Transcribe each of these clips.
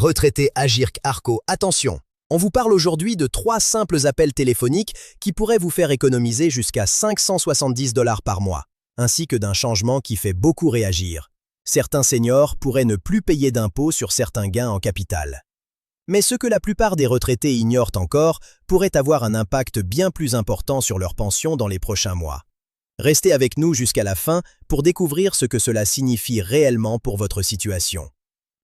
Retraité Agirc Arco, attention! On vous parle aujourd'hui de 3 simples appels téléphoniques qui pourraient vous faire économiser jusqu'à 570 $ par mois, ainsi que d'un changement qui fait beaucoup réagir. Certains seniors pourraient ne plus payer d'impôts sur certains gains en capital. Mais ce que la plupart des retraités ignorent encore pourrait avoir un impact bien plus important sur leur pension dans les prochains mois. Restez avec nous jusqu'à la fin pour découvrir ce que cela signifie réellement pour votre situation.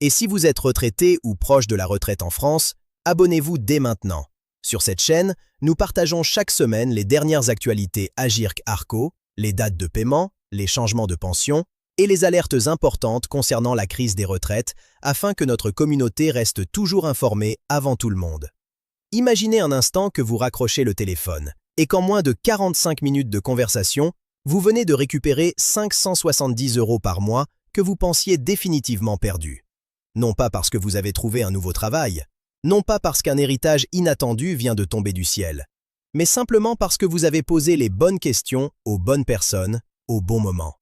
Et si vous êtes retraité ou proche de la retraite en France, abonnez-vous dès maintenant. Sur cette chaîne, nous partageons chaque semaine les dernières actualités Agirc Arco, les dates de paiement, les changements de pension et les alertes importantes concernant la crise des retraites afin que notre communauté reste toujours informée avant tout le monde. Imaginez un instant que vous raccrochez le téléphone et qu'en moins de 45 minutes de conversation, vous venez de récupérer 570 € par mois que vous pensiez définitivement perdus. Non pas parce que vous avez trouvé un nouveau travail, non pas parce qu'un héritage inattendu vient de tomber du ciel, mais simplement parce que vous avez posé les bonnes questions aux bonnes personnes, au bon moment.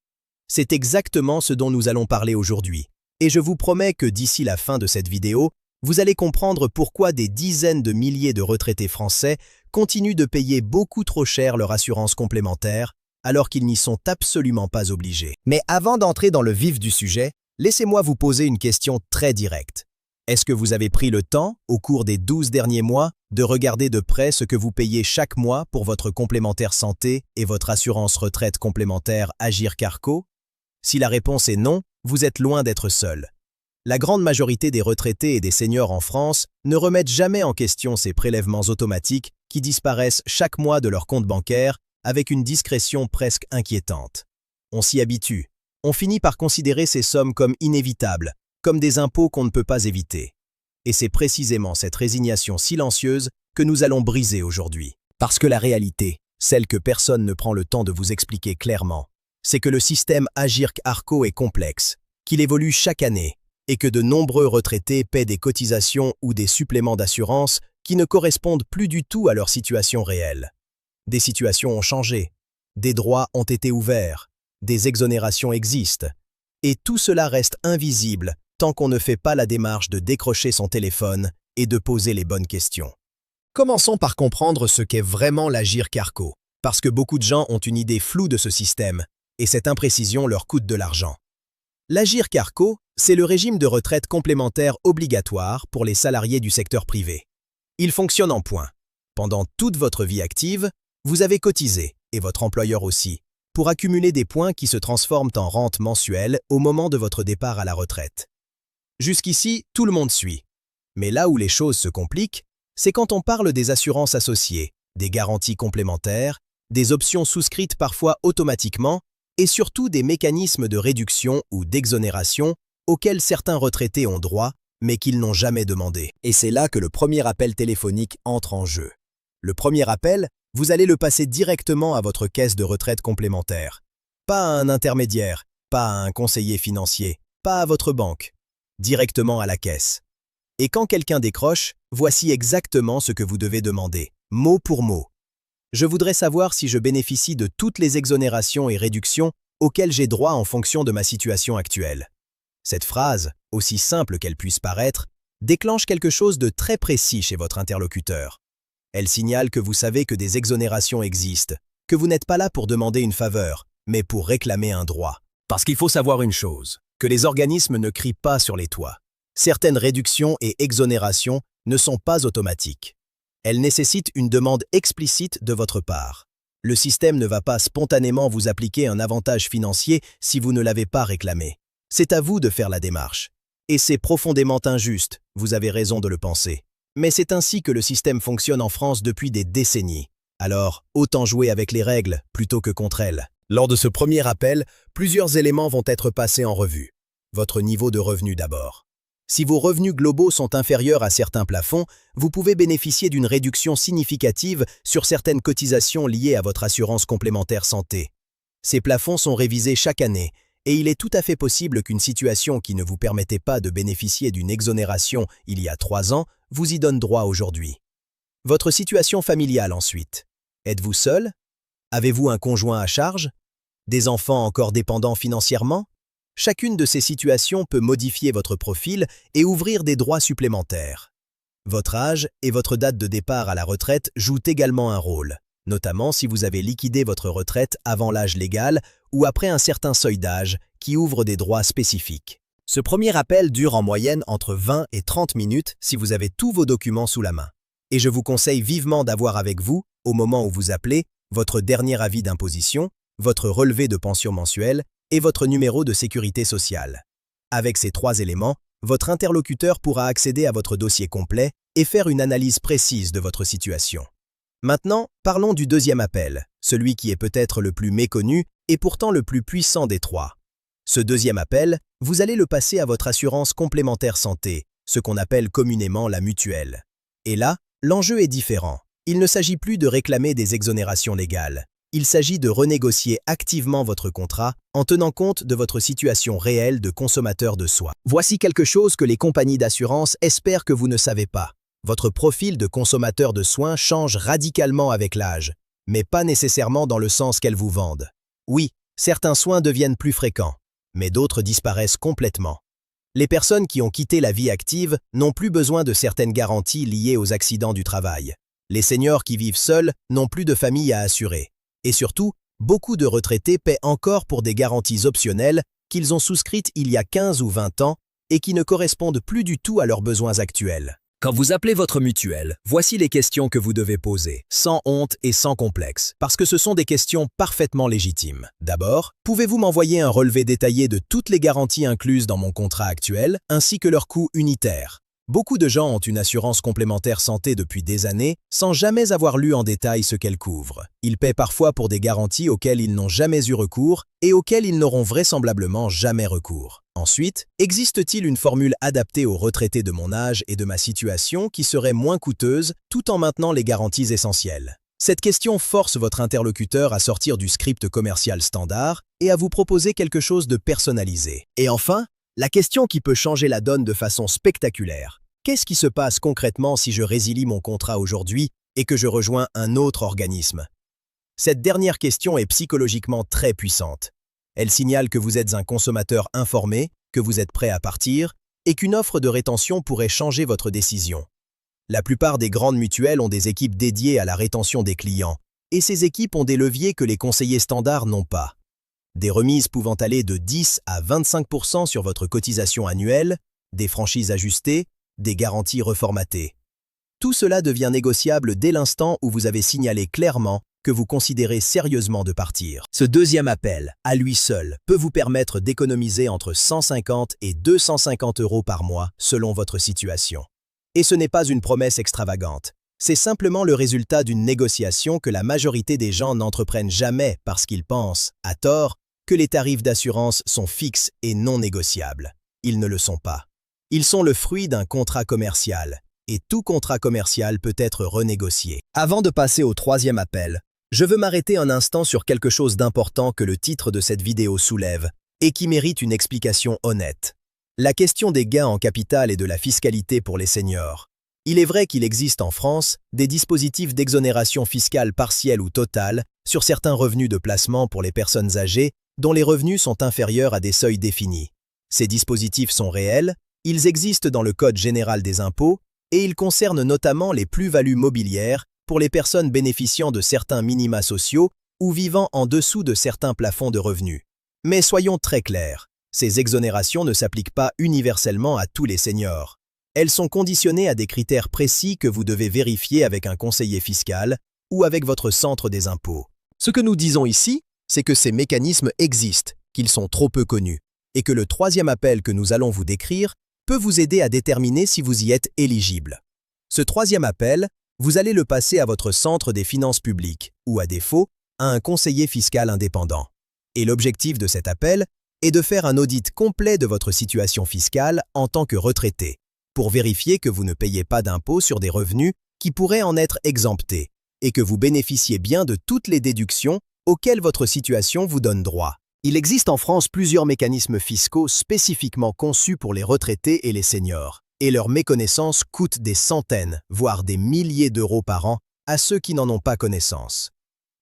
C'est exactement ce dont nous allons parler aujourd'hui, et je vous promets que d'ici la fin de cette vidéo, vous allez comprendre pourquoi des dizaines de milliers de retraités français continuent de payer beaucoup trop cher leur assurance complémentaire, alors qu'ils n'y sont absolument pas obligés. Mais avant d'entrer dans le vif du sujet, laissez-moi vous poser une question très directe. Est-ce que vous avez pris le temps, au cours des 12 derniers mois, de regarder de près ce que vous payez chaque mois pour votre complémentaire santé et votre assurance retraite complémentaire Agirc Arco? Si la réponse est non, vous êtes loin d'être seul. La grande majorité des retraités et des seniors en France ne remettent jamais en question ces prélèvements automatiques qui disparaissent chaque mois de leur compte bancaire avec une discrétion presque inquiétante. On s'y habitue. On finit par considérer ces sommes comme inévitables, comme des impôts qu'on ne peut pas éviter. Et c'est précisément cette résignation silencieuse que nous allons briser aujourd'hui. Parce que la réalité, celle que personne ne prend le temps de vous expliquer clairement, c'est que le système Agirc Arco est complexe, qu'il évolue chaque année, et que de nombreux retraités paient des cotisations ou des suppléments d'assurance qui ne correspondent plus du tout à leur situation réelle. Des situations ont changé, des droits ont été ouverts, des exonérations existent, et tout cela reste invisible tant qu'on ne fait pas la démarche de décrocher son téléphone et de poser les bonnes questions. Commençons par comprendre ce qu'est vraiment l'Agirc Arco, parce que beaucoup de gens ont une idée floue de ce système, et cette imprécision leur coûte de l'argent. L'Agirc Arco, c'est le régime de retraite complémentaire obligatoire pour les salariés du secteur privé. Il fonctionne en points. Pendant toute votre vie active, vous avez cotisé, et votre employeur aussi, pour accumuler des points qui se transforment en rente mensuelle au moment de votre départ à la retraite. Jusqu'ici, tout le monde suit. Mais là où les choses se compliquent, c'est quand on parle des assurances associées, des garanties complémentaires, des options souscrites parfois automatiquement, et surtout des mécanismes de réduction ou d'exonération auxquels certains retraités ont droit, mais qu'ils n'ont jamais demandé. Et c'est là que le premier appel téléphonique entre en jeu. Le premier appel, vous allez le passer directement à votre caisse de retraite complémentaire. Pas à un intermédiaire, pas à un conseiller financier, pas à votre banque. Directement à la caisse. Et quand quelqu'un décroche, voici exactement ce que vous devez demander, mot pour mot. Je voudrais savoir si je bénéficie de toutes les exonérations et réductions auxquelles j'ai droit en fonction de ma situation actuelle. Cette phrase, aussi simple qu'elle puisse paraître, déclenche quelque chose de très précis chez votre interlocuteur. Elle signale que vous savez que des exonérations existent, que vous n'êtes pas là pour demander une faveur, mais pour réclamer un droit. Parce qu'il faut savoir une chose, que les organismes ne crient pas sur les toits. Certaines réductions et exonérations ne sont pas automatiques. Elles nécessitent une demande explicite de votre part. Le système ne va pas spontanément vous appliquer un avantage financier si vous ne l'avez pas réclamé. C'est à vous de faire la démarche. Et c'est profondément injuste, vous avez raison de le penser. Mais c'est ainsi que le système fonctionne en France depuis des décennies. Alors, autant jouer avec les règles plutôt que contre elles. Lors de ce premier appel, plusieurs éléments vont être passés en revue. Votre niveau de revenu d'abord. Si vos revenus globaux sont inférieurs à certains plafonds, vous pouvez bénéficier d'une réduction significative sur certaines cotisations liées à votre assurance complémentaire santé. Ces plafonds sont révisés chaque année, et il est tout à fait possible qu'une situation qui ne vous permettait pas de bénéficier d'une exonération il y a 3 ans vous y donne droit aujourd'hui. Votre situation familiale ensuite. Êtes-vous seul? Avez-vous un conjoint à charge? Des enfants encore dépendants financièrement? Chacune de ces situations peut modifier votre profil et ouvrir des droits supplémentaires. Votre âge et votre date de départ à la retraite jouent également un rôle, notamment si vous avez liquidé votre retraite avant l'âge légal ou après un certain seuil d'âge qui ouvre des droits spécifiques. Ce premier appel dure en moyenne entre 20 et 30 minutes si vous avez tous vos documents sous la main. Et je vous conseille vivement d'avoir avec vous, au moment où vous appelez, votre dernier avis d'imposition, votre relevé de pension mensuelle et votre numéro de sécurité sociale. Avec ces 3 éléments, votre interlocuteur pourra accéder à votre dossier complet et faire une analyse précise de votre situation. Maintenant, parlons du deuxième appel, celui qui est peut-être le plus méconnu et pourtant le plus puissant des 3. Ce deuxième appel, vous allez le passer à votre assurance complémentaire santé, ce qu'on appelle communément la mutuelle. Et là, l'enjeu est différent. Il ne s'agit plus de réclamer des exonérations légales. Il s'agit de renégocier activement votre contrat en tenant compte de votre situation réelle de consommateur de soins. Voici quelque chose que les compagnies d'assurance espèrent que vous ne savez pas. Votre profil de consommateur de soins change radicalement avec l'âge, mais pas nécessairement dans le sens qu'elles vous vendent. Oui, certains soins deviennent plus fréquents, mais d'autres disparaissent complètement. Les personnes qui ont quitté la vie active n'ont plus besoin de certaines garanties liées aux accidents du travail. Les seniors qui vivent seuls n'ont plus de famille à assurer. Et surtout, beaucoup de retraités paient encore pour des garanties optionnelles qu'ils ont souscrites il y a 15 ou 20 ans et qui ne correspondent plus du tout à leurs besoins actuels. Quand vous appelez votre mutuelle, voici les questions que vous devez poser, sans honte et sans complexe, parce que ce sont des questions parfaitement légitimes. D'abord, pouvez-vous m'envoyer un relevé détaillé de toutes les garanties incluses dans mon contrat actuel, ainsi que leurs coûts unitaires? Beaucoup de gens ont une assurance complémentaire santé depuis des années, sans jamais avoir lu en détail ce qu'elle couvre. Ils paient parfois pour des garanties auxquelles ils n'ont jamais eu recours et auxquelles ils n'auront vraisemblablement jamais recours. Ensuite, existe-t-il une formule adaptée aux retraités de mon âge et de ma situation qui serait moins coûteuse tout en maintenant les garanties essentielles? Cette question force votre interlocuteur à sortir du script commercial standard et à vous proposer quelque chose de personnalisé. Et enfin, la question qui peut changer la donne de façon spectaculaire. Qu'est-ce qui se passe concrètement si je résilie mon contrat aujourd'hui et que je rejoins un autre organisme? Cette dernière question est psychologiquement très puissante. Elle signale que vous êtes un consommateur informé, que vous êtes prêt à partir et qu'une offre de rétention pourrait changer votre décision. La plupart des grandes mutuelles ont des équipes dédiées à la rétention des clients et ces équipes ont des leviers que les conseillers standards n'ont pas. Des remises pouvant aller de 10 à 25% sur votre cotisation annuelle, des franchises ajustées, des garanties reformatées. Tout cela devient négociable dès l'instant où vous avez signalé clairement que vous considérez sérieusement de partir. Ce deuxième appel, à lui seul, peut vous permettre d'économiser entre 150 et 250 € par mois selon votre situation. Et ce n'est pas une promesse extravagante. C'est simplement le résultat d'une négociation que la majorité des gens n'entreprennent jamais parce qu'ils pensent, à tort, que les tarifs d'assurance sont fixes et non négociables. Ils ne le sont pas. Ils sont le fruit d'un contrat commercial, et tout contrat commercial peut être renégocié. Avant de passer au troisième appel, je veux m'arrêter un instant sur quelque chose d'important que le titre de cette vidéo soulève, et qui mérite une explication honnête. La question des gains en capital et de la fiscalité pour les seniors. Il est vrai qu'il existe en France des dispositifs d'exonération fiscale partielle ou totale sur certains revenus de placement pour les personnes âgées dont les revenus sont inférieurs à des seuils définis. Ces dispositifs sont réels, ils existent dans le Code général des impôts et ils concernent notamment les plus-values mobilières pour les personnes bénéficiant de certains minima sociaux ou vivant en dessous de certains plafonds de revenus. Mais soyons très clairs, ces exonérations ne s'appliquent pas universellement à tous les seniors. Elles sont conditionnées à des critères précis que vous devez vérifier avec un conseiller fiscal ou avec votre centre des impôts. Ce que nous disons ici, c'est que ces mécanismes existent, qu'ils sont trop peu connus, et que le troisième appel que nous allons vous décrire peut vous aider à déterminer si vous y êtes éligible. Ce troisième appel, vous allez le passer à votre centre des finances publiques, ou à défaut, à un conseiller fiscal indépendant. Et l'objectif de cet appel est de faire un audit complet de votre situation fiscale en tant que retraité, pour vérifier que vous ne payez pas d'impôts sur des revenus qui pourraient en être exemptés, et que vous bénéficiez bien de toutes les déductions auxquelles votre situation vous donne droit. Il existe en France plusieurs mécanismes fiscaux spécifiquement conçus pour les retraités et les seniors, et leur méconnaissance coûte des centaines, voire des milliers d'euros par an à ceux qui n'en ont pas connaissance.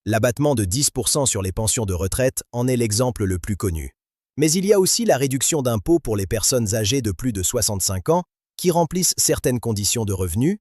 L'abattement de 10% sur les pensions de retraite en est l'exemple le plus connu. Mais il y a aussi la réduction d'impôts pour les personnes âgées de plus de 65 ans qui remplissent certaines conditions de revenus,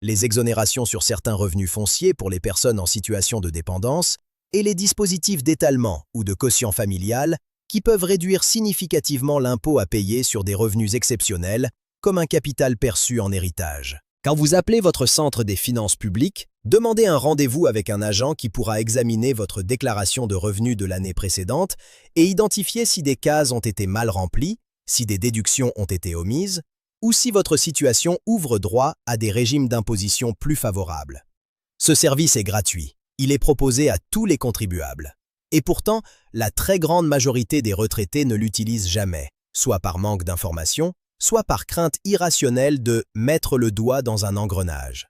les exonérations sur certains revenus fonciers pour les personnes en situation de dépendance et les dispositifs d'étalement ou de quotient familial qui peuvent réduire significativement l'impôt à payer sur des revenus exceptionnels, comme un capital perçu en héritage. Quand vous appelez votre centre des finances publiques, demandez un rendez-vous avec un agent qui pourra examiner votre déclaration de revenus de l'année précédente et identifier si des cases ont été mal remplies, si des déductions ont été omises, ou si votre situation ouvre droit à des régimes d'imposition plus favorables. Ce service est gratuit. Il est proposé à tous les contribuables. Et pourtant, la très grande majorité des retraités ne l'utilisent jamais, soit par manque d'information, soit par crainte irrationnelle de mettre le doigt dans un engrenage.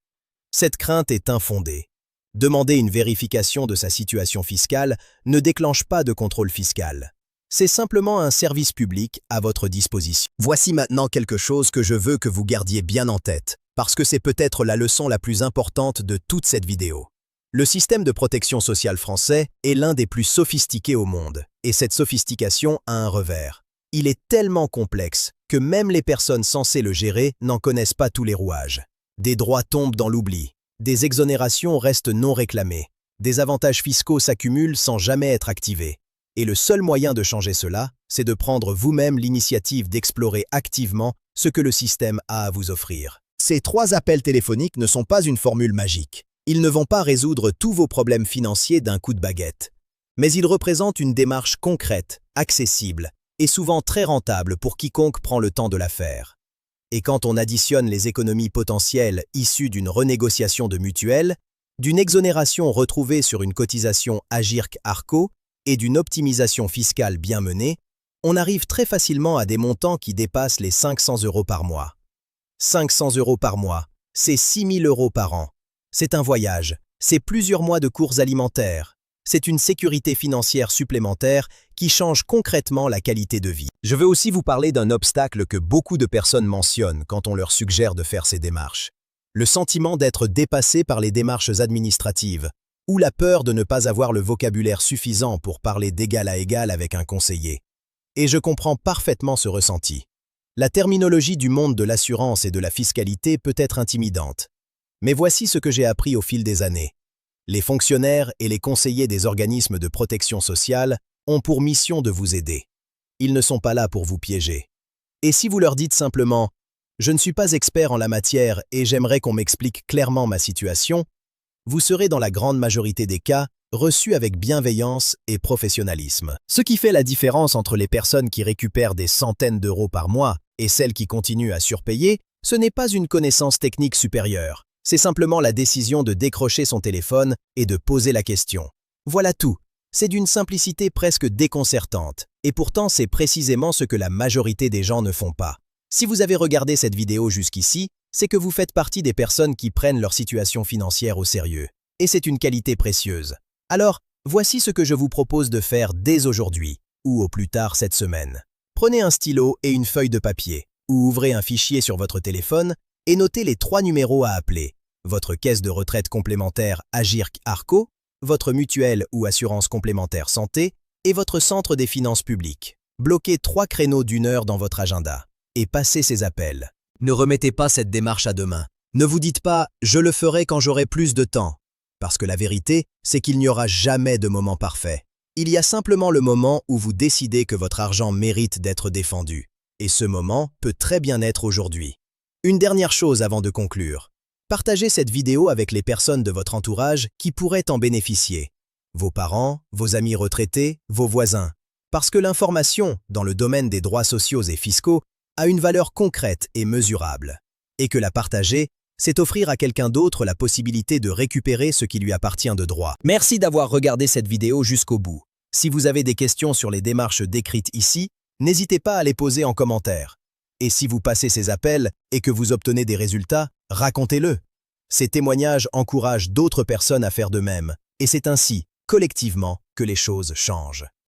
Cette crainte est infondée. Demander une vérification de sa situation fiscale ne déclenche pas de contrôle fiscal. C'est simplement un service public à votre disposition. Voici maintenant quelque chose que je veux que vous gardiez bien en tête, parce que c'est peut-être la leçon la plus importante de toute cette vidéo. Le système de protection sociale français est l'un des plus sophistiqués au monde, et cette sophistication a un revers. Il est tellement complexe que même les personnes censées le gérer n'en connaissent pas tous les rouages. Des droits tombent dans l'oubli, des exonérations restent non réclamées, des avantages fiscaux s'accumulent sans jamais être activés. Et le seul moyen de changer cela, c'est de prendre vous-même l'initiative d'explorer activement ce que le système a à vous offrir. Ces 3 appels téléphoniques ne sont pas une formule magique. Ils ne vont pas résoudre tous vos problèmes financiers d'un coup de baguette. Mais ils représentent une démarche concrète, accessible et souvent très rentable pour quiconque prend le temps de la faire. Et quand on additionne les économies potentielles issues d'une renégociation de mutuelle, d'une exonération retrouvée sur une cotisation Agirc-Arrco et d'une optimisation fiscale bien menée, on arrive très facilement à des montants qui dépassent les 500 € par mois. 500 € par mois, c'est 6 000 € par an. C'est un voyage, c'est plusieurs mois de courses alimentaires, c'est une sécurité financière supplémentaire qui change concrètement la qualité de vie. Je veux aussi vous parler d'un obstacle que beaucoup de personnes mentionnent quand on leur suggère de faire ces démarches. Le sentiment d'être dépassé par les démarches administratives, ou la peur de ne pas avoir le vocabulaire suffisant pour parler d'égal à égal avec un conseiller. Et je comprends parfaitement ce ressenti. La terminologie du monde de l'assurance et de la fiscalité peut être intimidante. Mais voici ce que j'ai appris au fil des années. Les fonctionnaires et les conseillers des organismes de protection sociale ont pour mission de vous aider. Ils ne sont pas là pour vous piéger. Et si vous leur dites simplement « Je ne suis pas expert en la matière et j'aimerais qu'on m'explique clairement ma situation », vous serez dans la grande majorité des cas reçus avec bienveillance et professionnalisme. Ce qui fait la différence entre les personnes qui récupèrent des centaines d'euros par mois et celles qui continuent à surpayer, ce n'est pas une connaissance technique supérieure. C'est simplement la décision de décrocher son téléphone et de poser la question. Voilà tout. C'est d'une simplicité presque déconcertante. Et pourtant, c'est précisément ce que la majorité des gens ne font pas. Si vous avez regardé cette vidéo jusqu'ici, c'est que vous faites partie des personnes qui prennent leur situation financière au sérieux. Et c'est une qualité précieuse. Alors, voici ce que je vous propose de faire dès aujourd'hui, ou au plus tard cette semaine. Prenez un stylo et une feuille de papier, ou ouvrez un fichier sur votre téléphone et notez les 3 numéros à appeler. Votre caisse de retraite complémentaire Agirc-Arrco, votre mutuelle ou assurance complémentaire santé et votre centre des finances publiques. Bloquez 3 créneaux d'1 heure dans votre agenda et passez ces appels. Ne remettez pas cette démarche à demain. Ne vous dites pas « je le ferai quand j'aurai plus de temps », parce que la vérité, c'est qu'il n'y aura jamais de moment parfait. Il y a simplement le moment où vous décidez que votre argent mérite d'être défendu. Et ce moment peut très bien être aujourd'hui. Une dernière chose avant de conclure. Partagez cette vidéo avec les personnes de votre entourage qui pourraient en bénéficier. Vos parents, vos amis retraités, vos voisins. Parce que l'information, dans le domaine des droits sociaux et fiscaux, a une valeur concrète et mesurable. Et que la partager, c'est offrir à quelqu'un d'autre la possibilité de récupérer ce qui lui appartient de droit. Merci d'avoir regardé cette vidéo jusqu'au bout. Si vous avez des questions sur les démarches décrites ici, n'hésitez pas à les poser en commentaire. Et si vous passez ces appels et que vous obtenez des résultats, racontez-le. Ces témoignages encouragent d'autres personnes à faire de même, et c'est ainsi, collectivement, que les choses changent.